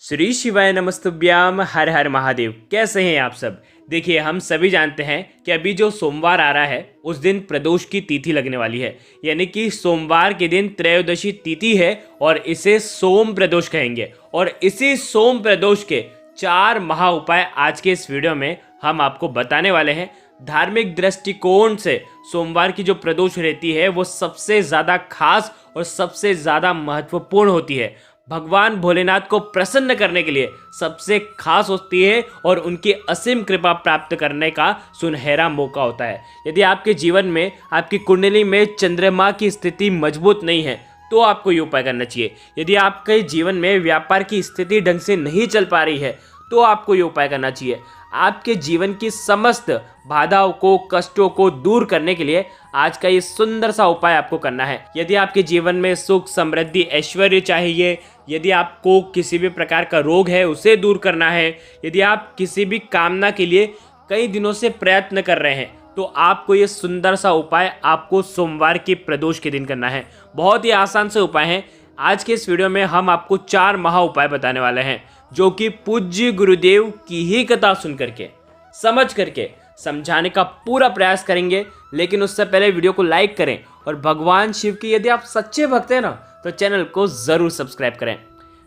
श्री शिवाय नमस्तुभ्याम। हर हर महादेव। कैसे हैं आप सब। देखिए, हम सभी जानते हैं कि अभी जो सोमवार आ रहा है उस दिन प्रदोष की तिथि लगने वाली है, यानी कि सोमवार के दिन त्रयोदशी तिथि है और इसे सोम प्रदोष कहेंगे। और इसी सोम प्रदोष के 4 महा उपाय आज के इस वीडियो में हम आपको बताने वाले हैं। धार्मिक दृष्टिकोण से सोमवार की जो प्रदोष रहती है वो सबसे ज़्यादा खास और सबसे ज़्यादा महत्वपूर्ण होती है। भगवान भोलेनाथ को प्रसन्न करने के लिए सबसे खास होती है और उनकी असीम कृपा प्राप्त करने का सुनहरा मौका होता है। यदि आपके जीवन में आपकी कुंडली में चंद्रमा की स्थिति मजबूत नहीं है तो आपको ये उपाय करना चाहिए। यदि आपके जीवन में व्यापार की स्थिति ढंग से नहीं चल पा रही है तो आपको ये उपाय करना चाहिए। आपके जीवन की समस्त बाधाओं को, कष्टों को दूर करने के लिए आज का ये सुंदर सा उपाय आपको करना है। यदि आपके जीवन में सुख, समृद्धि, ऐश्वर्य चाहिए, यदि आपको किसी भी प्रकार का रोग है उसे दूर करना है, यदि आप किसी भी कामना के लिए कई दिनों से प्रयत्न कर रहे हैं तो आपको ये सुंदर सा उपाय आपको सोमवार की प्रदोष के दिन करना है। बहुत ही आसान से उपाय हैं। आज के इस वीडियो में हम आपको 4 महा उपाय बताने वाले हैं जो कि पूज्य गुरुदेव की ही कथा सुन करके, समझ करके समझाने का पूरा प्रयास करेंगे। लेकिन उससे पहले वीडियो को लाइक करें और भगवान शिव की यदि आप सच्चे भक्त हैं ना तो चैनल को ज़रूर सब्सक्राइब करें।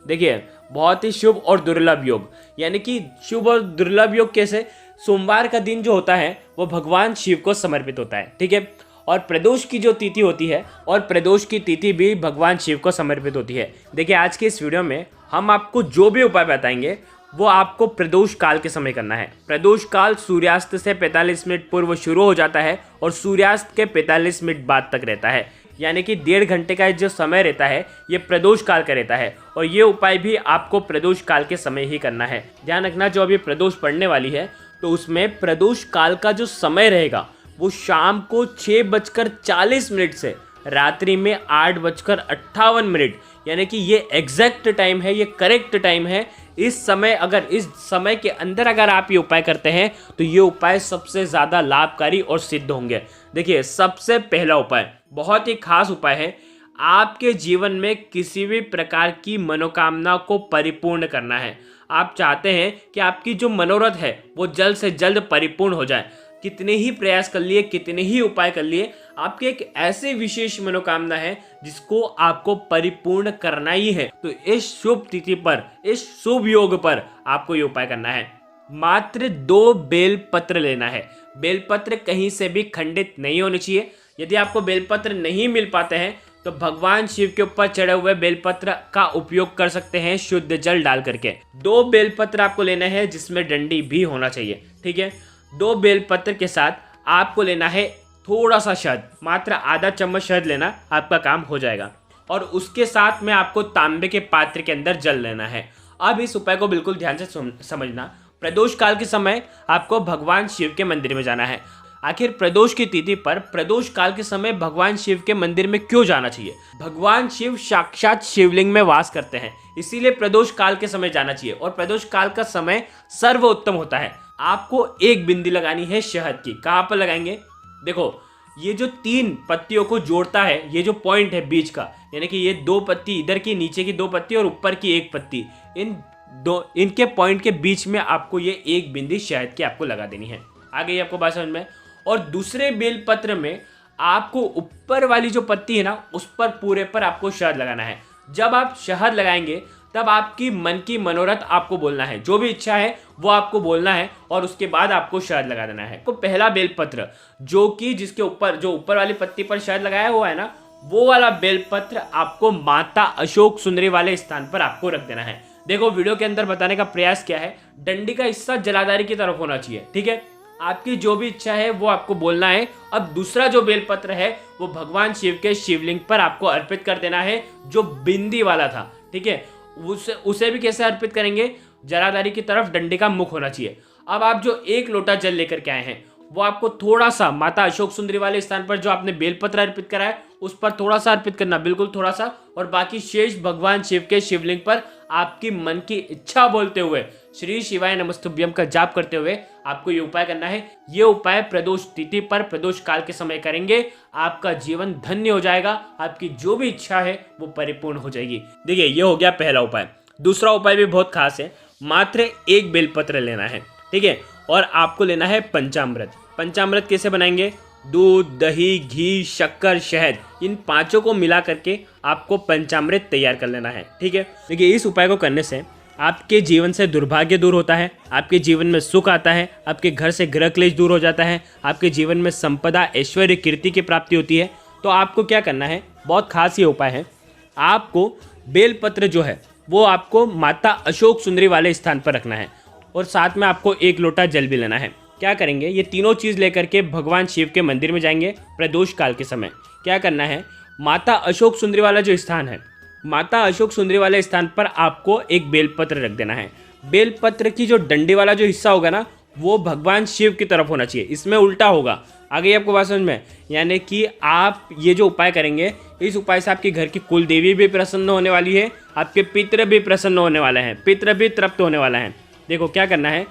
देखिए, बहुत ही शुभ और दुर्लभ योग, यानी कि शुभ और दुर्लभ योग कैसे, सोमवार का दिन जो होता है वो भगवान शिव को समर्पित होता है, ठीक है। और प्रदोष की जो तिथि होती है और प्रदोष की तिथि भी भगवान शिव को समर्पित होती है। देखिए, आज के इस वीडियो में हम आपको जो भी उपाय बताएंगे वो आपको प्रदोष काल के समय करना है। प्रदोष काल सूर्यास्त से 45 मिनट पूर्व शुरू हो जाता है और सूर्यास्त के 45 मिनट बाद तक रहता है, यानी कि 1.5 घंटे का जो समय रहता है ये प्रदोष काल का रहता है। और ये उपाय भी आपको प्रदोष काल के समय ही करना है। ध्यान रखना, जो अभी प्रदोष पड़ने वाली है तो उसमें प्रदोष काल का जो समय रहेगा वो शाम को 6:40 से रात्रि में 8:58, यानी कि ये एग्जैक्ट टाइम है, ये करेक्ट टाइम है। इस समय के अंदर अगर आप ये उपाय करते हैं तो ये उपाय सबसे ज़्यादा लाभकारी और सिद्ध होंगे। देखिए, सबसे पहला उपाय बहुत ही खास उपाय है। आपके जीवन में किसी भी प्रकार की मनोकामना को परिपूर्ण करना है। आप चाहते हैं कि आपकी जो मनोरथ है वो जल्द से जल्द परिपूर्ण हो जाए। कितने ही प्रयास कर लिए, कितने ही उपाय कर लिए, आपकी एक ऐसी विशेष मनोकामना है जिसको आपको परिपूर्ण करना ही है। तो इस शुभ तिथि पर, इस शुभ योग पर आपको ये उपाय करना है। मात्र 2 बेलपत्र लेना है। बेलपत्र कहीं से भी खंडित नहीं होने चाहिए। यदि आपको बेलपत्र नहीं मिल पाते हैं तो भगवान शिव के ऊपर चढ़े हुए बेलपत्र का उपयोग कर सकते हैं शुद्ध जल डाल करके। 2 बेलपत्र आपको लेना है जिसमें डंडी भी होना चाहिए, ठीक है। 2 बेलपत्र के साथ आपको लेना है थोड़ा सा शहद, मात्र आधा चम्मच शहद लेना, आपका काम हो जाएगा। और उसके साथ में आपको तांबे के पात्र के अंदर जल लेना है। अब इस उपाय को बिल्कुल ध्यान से समझना। प्रदोष काल के समय आपको भगवान शिव के मंदिर में जाना है। आखिर प्रदोष की तिथि पर प्रदोष काल के समय भगवान शिव के मंदिर में क्यों जाना चाहिए? भगवान शिव साक्षात शिवलिंग में वास करते हैं, इसीलिए प्रदोष काल के समय जाना चाहिए। और प्रदोष काल का समय सर्वोत्तम होता है। आपको एक बिंदी लगानी है शहद की। कहाँ पर लगाएंगे? देखो, ये जो 3 पत्तियों को जोड़ता है, ये जो पॉइंट है बीच का, यानी कि ये 2 पत्ती इधर की, नीचे की 2 पत्ती और ऊपर की 1 पत्ती, इनके पॉइंट के बीच में आपको ये एक बिंदी शहद की आपको लगा देनी है। आ गई आपको बात समझ में? और दूसरे बेलपत्र में आपको ऊपर वाली जो पत्ती है ना उस पर पूरे पर आपको शहद लगाना है। जब आप शहद लगाएंगे तब आपकी मन की मनोरथ आपको बोलना है, जो भी इच्छा है वो आपको बोलना है और उसके बाद आपको शहद लगा देना है। तो पहला बेलपत्र जिसके ऊपर, जो ऊपर वाली पत्ती पर शहद लगाया हुआ है ना, वो वाला बेलपत्र आपको माता अशोक सुंदरी वाले स्थान पर आपको रख देना है। देखो, वीडियो के अंदर बताने का प्रयास क्या है, डंडी का हिस्सा जलाधारी की तरफ होना चाहिए, ठीक है। आपकी जो भी इच्छा है वो आपको बोलना है। अब दूसरा जो बेलपत्र है वो भगवान शिव के शिवलिंग पर आपको अर्पित कर देना है, जो बिंदी वाला था, ठीक है। उसे भी कैसे अर्पित करेंगे? जलाधारी की तरफ डंडे का मुख होना चाहिए। अब आप जो 1 लोटा जल लेकर के आए हैं वो आपको थोड़ा सा माता अशोक सुंदरी वाले स्थान पर जो आपने बेलपत्र अर्पित करा है उस पर थोड़ा सा अर्पित करना, बिल्कुल थोड़ा सा, और बाकी शेष भगवान शिव के शिवलिंग पर आपकी मन की इच्छा बोलते हुए श्री शिवाय नमस्तुभ्यम का जाप करते हुए आपको ये उपाय करना है। ये उपाय प्रदोष तिथि पर प्रदोष काल के समय करेंगे, आपका जीवन धन्य हो जाएगा, आपकी जो भी इच्छा है वो परिपूर्ण हो जाएगी। देखिए, ये हो गया पहला उपाय। दूसरा उपाय भी बहुत खास है, मात्र एक बेलपत्र लेना है, ठीक है। और आपको लेना है पंचामृत। पंचामृत कैसे बनाएंगे? दूध, दही, घी, शक्कर, शहद, इन पांचों को मिला करके आपको पंचामृत तैयार कर लेना है, ठीक है। देखिए, इस उपाय को करने से आपके जीवन से दुर्भाग्य दूर होता है, आपके जीवन में सुख आता है, आपके घर से ग्रह क्लेश दूर हो जाता है, आपके जीवन में संपदा, ऐश्वर्य, कीर्ति की प्राप्ति होती है। तो आपको क्या करना है, बहुत खास ये उपाय है। आपको बेलपत्र जो है वो आपको माता अशोक सुंदरी वाले स्थान पर रखना है और साथ में आपको 1 लोटा जल भी लेना है। क्या करेंगे, ये तीनों चीज़ लेकर के भगवान शिव के मंदिर में जाएंगे प्रदोष काल के समय। क्या करना है, माता अशोक सुंदरी वाला जो स्थान है, माता अशोक सुंदरी वाले स्थान पर आपको एक बेलपत्र रख देना है। बेलपत्र की जो डंडी वाला जो हिस्सा होगा ना, वो भगवान शिव की तरफ होना चाहिए, इसमें उल्टा होगा। आ गई आपको बात समझ में? यानी कि आप ये जो उपाय करेंगे, इस उपाय से आपके घर की कुल देवी भी प्रसन्न होने वाली है, आपके पितृ भी प्रसन्न होने वाले हैं, पितृ भी तृप्त होने वाला है। देखो क्या करना है,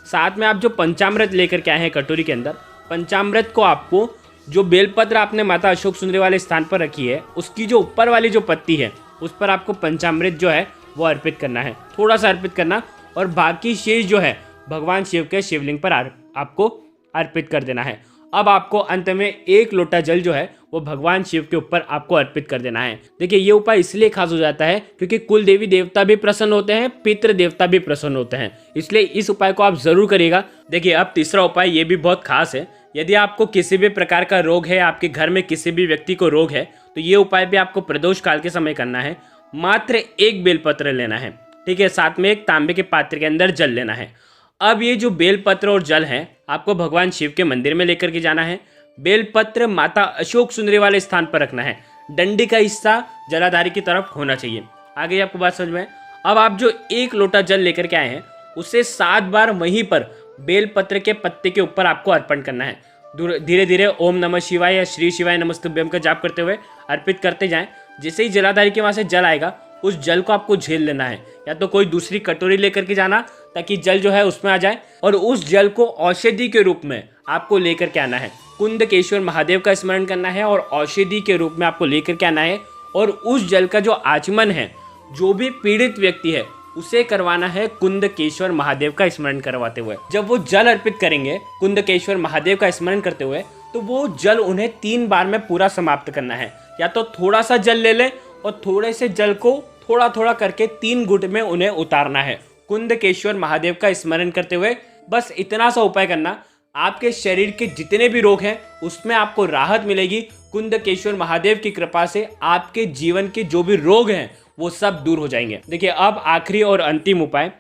साथ में आप जो पंचामृत लेकर के आए हैं कटोरी के अंदर, पंचामृत को आपको जो बेलपत्र आपने माता अशोक सुंदरी वाले स्थान पर रखी है, उसकी जो ऊपर वाली जो पत्ती है, उस पर आपको पंचामृत जो है वो अर्पित करना है, थोड़ा सा अर्पित करना, और बाकी शेष जो है भगवान शिव के शिवलिंग पर आपको अर्पित कर देना है। अब आपको अंत में 1 लोटा जल जो है वो भगवान शिव के ऊपर आपको अर्पित कर देना है। देखिए, ये उपाय इसलिए खास हो जाता है क्योंकि कुल देवी देवता भी प्रसन्न होते हैं, पितृ देवता भी प्रसन्न होते हैं, इसलिए इस उपाय को आप जरूर करिएगा। देखिए, अब तीसरा उपाय ये भी बहुत खास है। यदि आपको किसी भी प्रकार का रोग है, आपके घर में किसी भी व्यक्ति को रोग है, तो ये उपाय भी आपको प्रदोष काल के समय करना है। मात्र 1 बेलपत्र लेना है, ठीक है, साथ में एक तांबे के पात्र के अंदर जल लेना है। अब ये जो बेलपत्र और जल है आपको भगवान शिव के मंदिर में लेकर के जाना है। बेलपत्र माता अशोक सुंदरी वाले स्थान पर रखना है, डंडी का हिस्सा जलाधारी की तरफ होना चाहिए। आ गई आपको बात समझ में? अब आप जो 1 लोटा जल लेकर के आए हैं, उसे 7 बार वहीं पर बेलपत्र के पत्ते के ऊपर आपको अर्पण करना है। धीरे धीरे ओम नमः शिवाय या श्री शिवाय नमस्तुभ्यम का जाप करते हुए अर्पित करते जाएं। जैसे ही जलाधारी के वहां से जल आएगा, उस जल को आपको झेल लेना है, या तो कोई दूसरी कटोरी लेकर के जाना ताकि जल जो है उसमें आ जाए, और उस जल को औषधि के रूप में आपको लेकर के आना है। कुंदकेश्वर महादेव का स्मरण करना है और औषधि के रूप में आपको लेकर के आना है। और उस जल का जो आचमन है, जो भी पीड़ित व्यक्ति है उसे करवाना है कुंदकेश्वर महादेव का स्मरण करवाते हुए। जब वो जल अर्पित करेंगे कुंदकेश्वर महादेव का स्मरण करते हुए, तो वो जल उन्हें 3 बार में पूरा समाप्त करना है। या तो थोड़ा सा जल ले लें और थोड़े से जल को थोड़ा थोड़ा करके 3 घुट में उन्हें उतारना है, कुंदकेश्वर महादेव का स्मरण करते हुए। बस इतना सा उपाय करना, आपके शरीर के जितने भी रोग हैं उसमें आपको राहत मिलेगी। कुंदकेश्वर महादेव की कृपा से आपके जीवन के जो भी रोग हैं वो सब दूर हो जाएंगे। देखिए, अब आखिरी और अंतिम उपाय,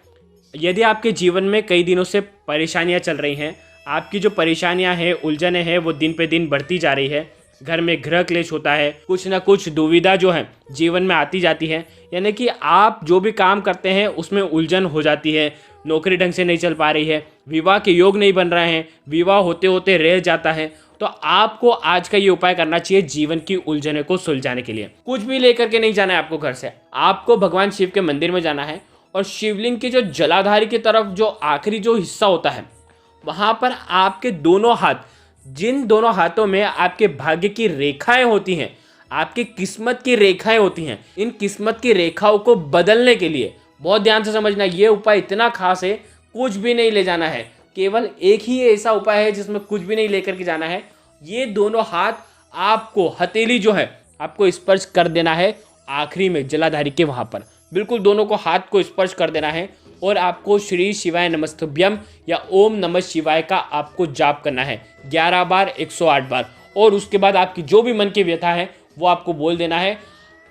यदि आपके जीवन में कई दिनों से परेशानियां चल रही हैं, आपकी जो परेशानियां हैं, उलझनें हैं, वो दिन पे दिन बढ़ती जा रही है, घर में गृह क्लेश होता है, कुछ ना कुछ दुविधा जो है जीवन में आती जाती है, यानी कि आप जो भी काम करते हैं उसमें उलझन हो जाती है, नौकरी ढंग से नहीं चल पा रही है, विवाह के योग नहीं बन रहे हैं, विवाह होते होते रह जाता है, तो आपको आज का ये उपाय करना चाहिए जीवन की उलझने को सुलझाने के लिए। कुछ भी लेकर के नहीं जाना है आपको घर से, आपको भगवान शिव के मंदिर में जाना है और शिवलिंग के जो जलाधारी की तरफ जो आखिरी जो हिस्सा होता है, वहां पर आपके दोनों हाथ, जिन दोनों हाथों में आपके भाग्य की रेखाएं होती हैं, आपकी किस्मत की रेखाएं होती हैं, इन किस्मत की रेखाओं को बदलने के लिए, बहुत ध्यान से समझना, ये उपाय इतना खास है, कुछ भी नहीं ले जाना है, केवल एक ही ऐसा उपाय है जिसमें कुछ भी नहीं लेकर के जाना है। ये दोनों हाथ आपको, हथेली जो है आपको स्पर्श कर देना है आखिरी में जलाधारी के वहां पर, बिल्कुल दोनों को हाथ को स्पर्श कर देना है और आपको श्री शिवाय नमस्तुभ्यम या ओम नमः शिवाय का आपको जाप करना है 11 बार 108 बार। और उसके बाद आपकी जो भी मन की व्यथा है वो आपको बोल देना है।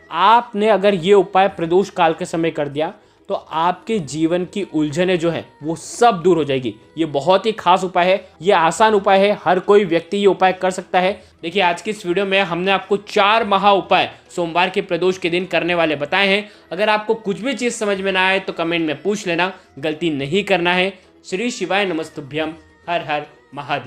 आपने अगर ये उपाय प्रदोष काल के समय कर दिया तो आपके जीवन की उलझनें जो है वो सब दूर हो जाएगी। ये बहुत ही खास उपाय है, ये आसान उपाय है, हर कोई व्यक्ति ये उपाय कर सकता है। देखिए, आज की इस वीडियो में हमने आपको 4 महा उपाय सोमवार के प्रदोष के दिन करने वाले बताए हैं। अगर आपको कुछ भी चीज़ समझ में ना आए तो कमेंट में पूछ लेना, गलती नहीं करना है। श्री शिवाय नमस्तुभ्यम। हर हर महादेव।